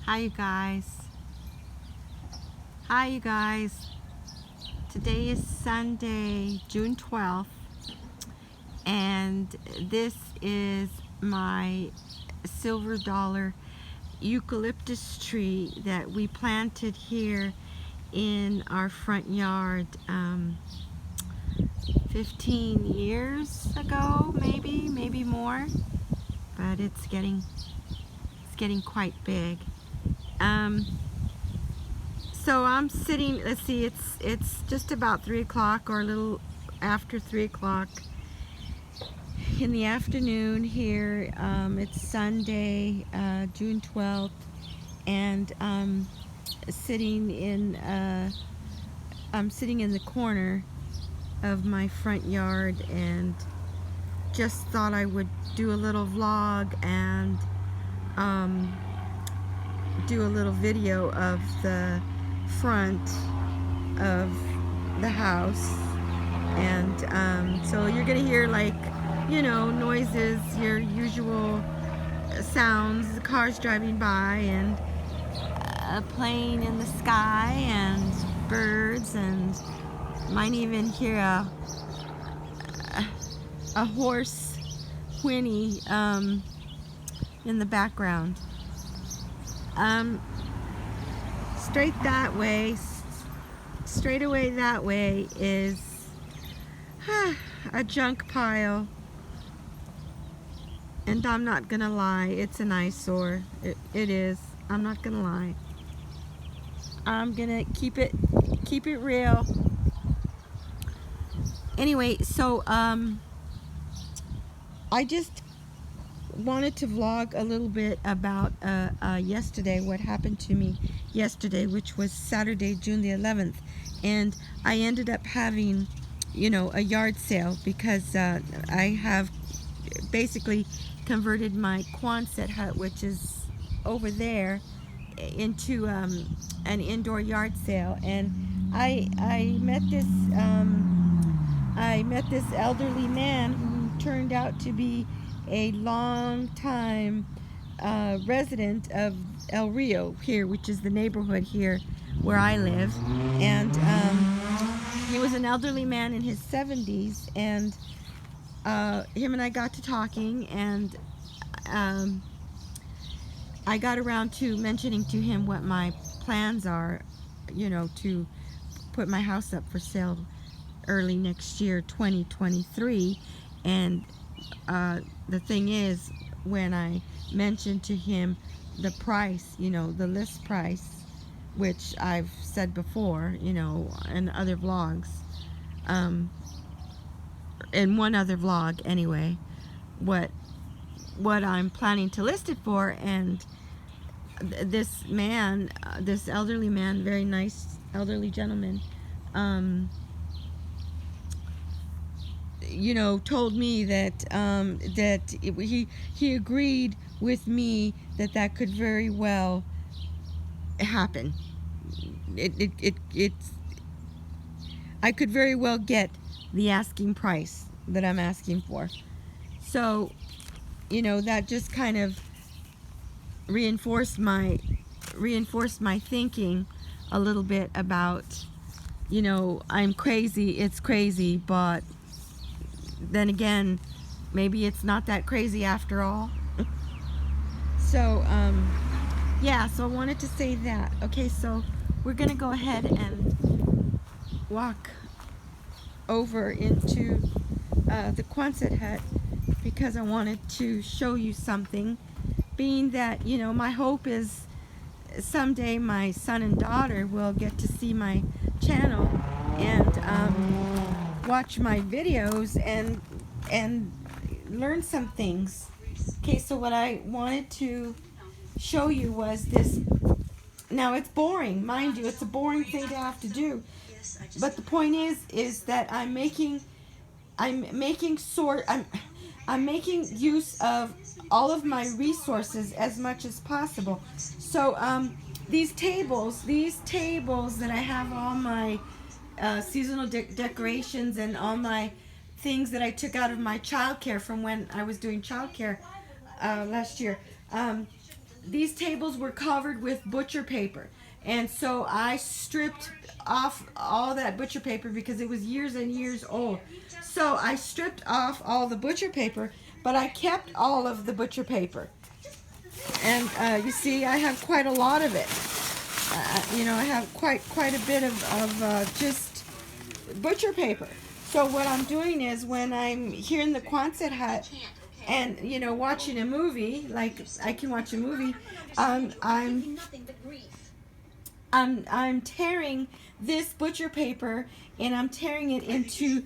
Hi you guys. Hi you guys. Today is Sunday, June 12th, and this is my silver dollar eucalyptus tree that we planted here in our front yard 15 years ago, maybe more, but it's getting quite big. So I'm sitting, let's see, it's just about 3 o'clock or a little after 3 o'clock in the afternoon here. It's Sunday, June 12th, and I'm sitting in the corner of my front yard and just thought I would do a little vlog and do a little video of the front of the house. And so you're gonna hear, like, you know, noises, your usual sounds, the cars driving by and a plane in the sky and birds, and might even hear a horse whinny in the background. Straight away that way is a junk pile, and I'm not gonna lie, it's an eyesore. It is. I'm not gonna lie. I'm gonna keep it real. Anyway, so I just wanted to vlog a little bit about yesterday, what happened to me yesterday, which was Saturday, June the 11th. And I ended up having, you know, a yard sale because I have basically converted my Quonset hut, which is over there, into an indoor yard sale. And I met this elderly man who turned out to be a long time resident of El Rio here, which is the neighborhood here where I live. And he was an elderly man in his 70s, and him and I got to talking, and I got around to mentioning to him what my plans are, you know, to put my house up for sale early next year, 2023. And the thing is, when I mentioned to him the price, you know, the list price, which I've said before, you know, in other vlogs, in one other vlog anyway, what I'm planning to list it for. And this man, this elderly man, very nice elderly gentleman, you know, told me that he agreed with me that that could very well happen. It's I could very well get the asking price that I'm asking for. So, you know, that just kind of reinforced my thinking a little bit about, you know, I'm crazy, it's crazy, but then again, maybe it's not that crazy after all. So yeah, so I wanted to say that. Okay, so we're gonna go ahead and walk over into the Quonset hut because I wanted to show you something, being that, you know, my hope is someday my son and daughter will get to see my channel and watch my videos and learn some things. Okay, so what I wanted to show you was this. Now, it's boring, mind you, it's a boring thing to have to do, but the point is that I'm making use of all of my resources as much as possible. So these tables that I have all my seasonal decorations and all my things that I took out of my childcare from when I was doing childcare last year. these tables were covered with butcher paper. And so I stripped off all that butcher paper because it was years and years old. So I stripped off all the butcher paper, but I kept all of the butcher paper. And you see, I have quite a lot of it. You know, I have quite a bit of just butcher paper. So what I'm doing is when I'm here in the Quonset hut and, you know, watching a movie, like I can watch a movie, I'm tearing this butcher paper and I'm tearing it into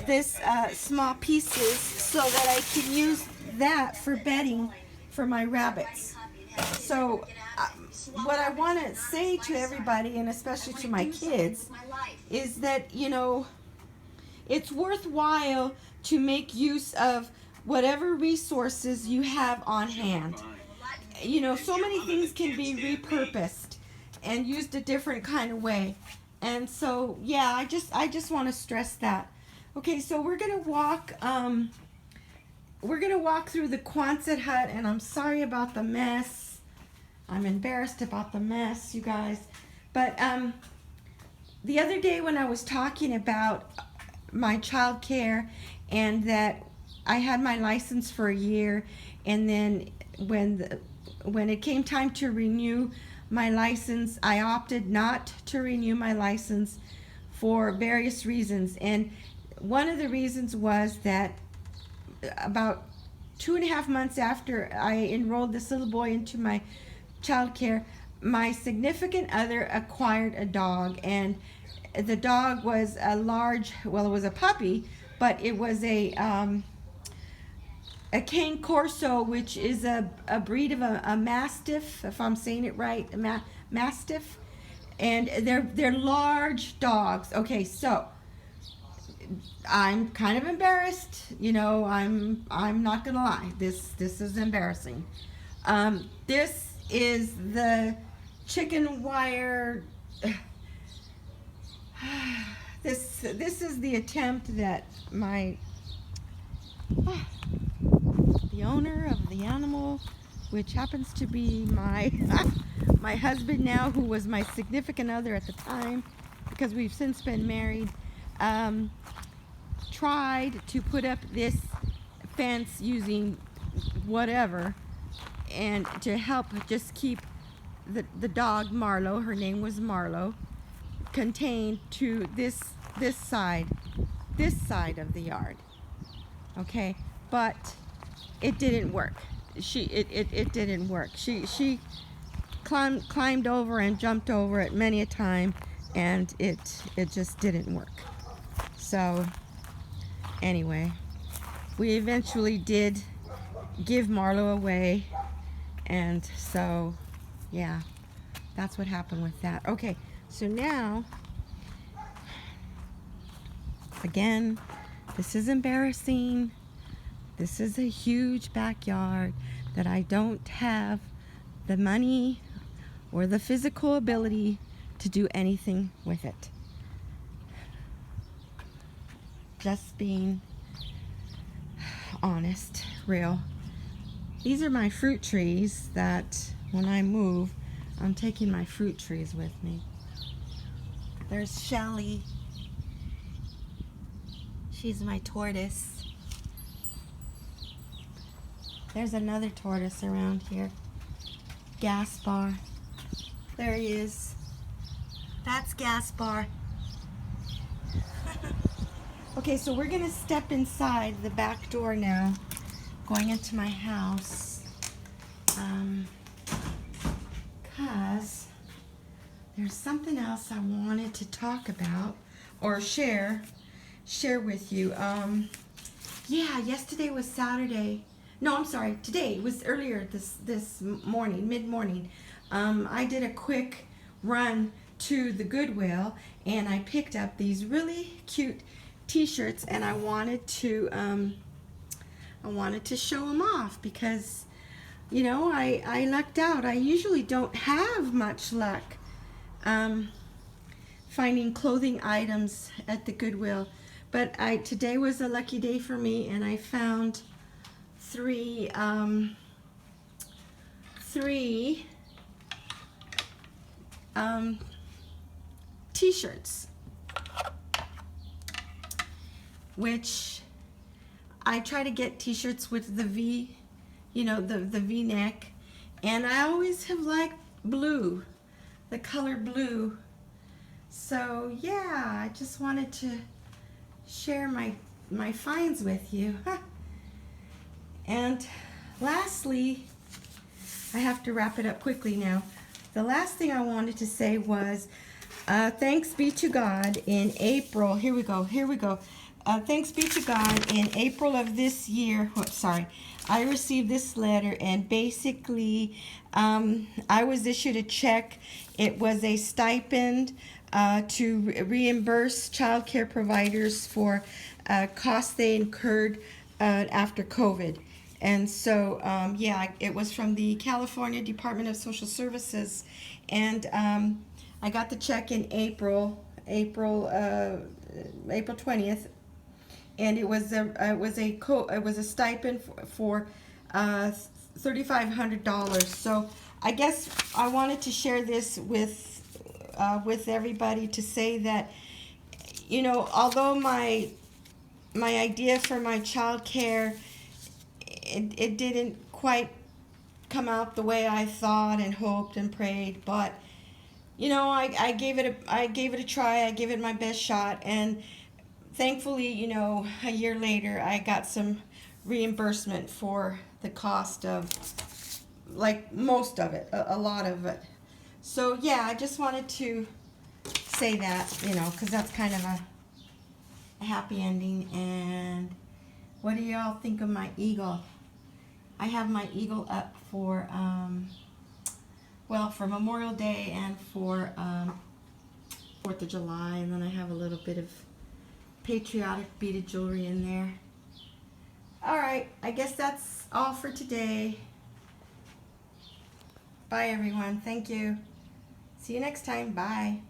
this small pieces so that I can use that for bedding for my rabbits. So what I want to say to everybody, and especially to my kids, is that, you know, it's worthwhile to make use of whatever resources you have on hand. You know, so many things can be repurposed and used a different kind of way. And so, yeah, I just want to stress that. Okay, so we're gonna walk through the Quonset hut, and I'm sorry about the mess. I'm embarrassed about the mess, you guys. But the other day when I was talking about my child care and that I had my license for a year, and then when it came time to renew my license, I opted not to renew my license for various reasons. And one of the reasons was that about 2.5 months after I enrolled this little boy into my child care, my significant other acquired a dog, and the dog was a large, well, it was a puppy, but it was a Cane Corso, which is a breed of a Mastiff, if I'm saying it right, a Mastiff, and they're large dogs. Okay, so I'm kind of embarrassed, you know. I'm not gonna lie. This is embarrassing. This is the chicken wire. This is the attempt that the owner of the animal, which happens to be my my husband now, who was my significant other at the time, because we've since been married, tried to put up this fence using whatever, and to help just keep the dog Marlo, her name was Marlo, contained to this side of the yard. Okay, but it didn't work. It didn't work. She climbed over and jumped over it many a time, and it just didn't work. So anyway, we eventually did give Marlo away, and so yeah, that's what happened with that. Okay, so now again, this is embarrassing. This is a huge backyard that I don't have the money or the physical ability to do anything with it. Just being honest, real. These are my fruit trees that when I move, I'm taking my fruit trees with me. There's Shelly. She's my tortoise. There's another tortoise around here. Gaspar. There he is. That's Gaspar. Okay, so we're gonna step inside the back door now, going into my house. Cause there's something else I wanted to talk about or share with you. Yeah, yesterday was Saturday. No, I'm sorry. Today was earlier this morning, mid-morning. I did a quick run to the Goodwill, and I picked up these really cute T-shirts, and I wanted to show them off because, you know, I lucked out. I usually don't have much luck finding clothing items at the Goodwill, but today was a lucky day for me, and I found three 3 t-shirts, which I try to get t-shirts with the V, you know, the V-neck, and I always have liked blue, the color blue. So yeah, I just wanted to share my finds with you. And lastly, I have to wrap it up quickly now. The last thing I wanted to say was, thanks be to God in April. Here we go. Thanks be to God in April of this year. I received this letter, and basically, I was issued a check. It was a stipend to reimburse child care providers for costs they incurred after COVID. And so, yeah, it was from the California Department of Social Services, and I got the check in April 20th, and it was a stipend for $3,500. So I guess I wanted to share this with everybody to say that, you know, although my idea for my child care, it didn't quite come out the way I thought and hoped and prayed, but you know, I gave it a try. I gave it my best shot, and thankfully, you know, a year later, I got some reimbursement for the cost of, like, most of it, a lot of it. So yeah, I just wanted to say that, you know, because that's kind of a happy ending. And what do y'all think of my eagle? I have my eagle up for well, for Memorial Day and for 4th of July, and then I have a little bit of patriotic beaded jewelry in there. Alright, I guess that's all for today. Bye everyone. Thank you. See you next time. Bye.